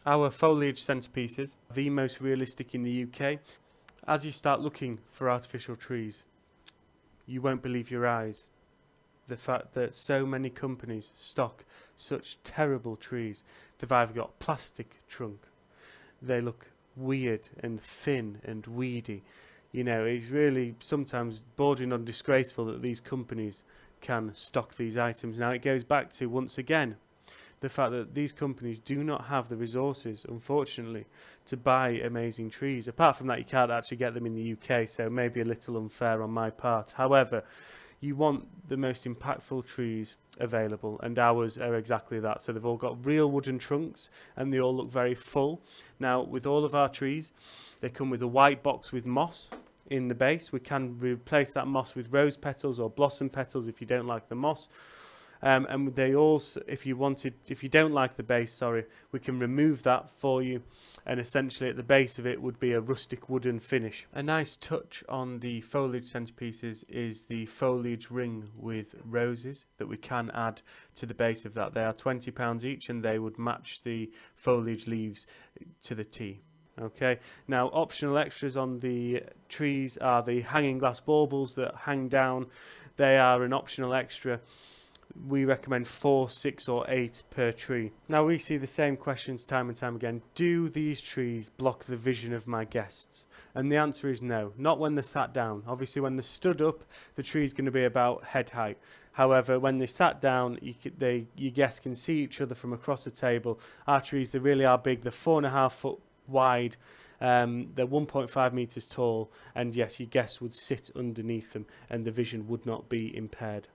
Our foliage centrepieces, the most realistic in the UK. As you start looking for artificial trees, you won't believe your eyes. The fact that so many companies stock such terrible trees. They've either got plastic trunk, they look weird and thin and weedy. You know, it's really sometimes bordering on disgraceful that these companies can stock these items. Now it goes back to, once again, the fact that these companies do not have the resources, unfortunately, to buy amazing trees. Apart from that, you can't actually get them in the UK, so maybe a little unfair on my part. However, you want the most impactful trees available, and ours are exactly that. So they've all got real wooden trunks and they all look very full. Now, with all of our trees, they come with a white box with moss in the base. We can replace that moss with rose petals or blossom petals if you don't like the moss. And they also, if you don't like the base, we can remove that for you, and essentially at the base of it would be a rustic wooden finish. A nice touch on the foliage centrepieces is the foliage ring with roses that we can add to the base of that. They are £20 each and they would match the foliage leaves to the T. Okay, now optional extras on the trees are the hanging glass baubles that hang down. They are an optional extra. We recommend 4, 6 or 8 per tree. Now we see the same questions time and time again. Do these trees block the vision of my guests? And the answer is no, not when they're sat down. Obviously when they're stood up, the tree is going to be about head height. However, when they sat down, your guests can see each other from across the table. Our trees, they really are big. They're 4.5 foot wide. They're 1.5 metres tall. And yes, your guests would sit underneath them and the vision would not be impaired.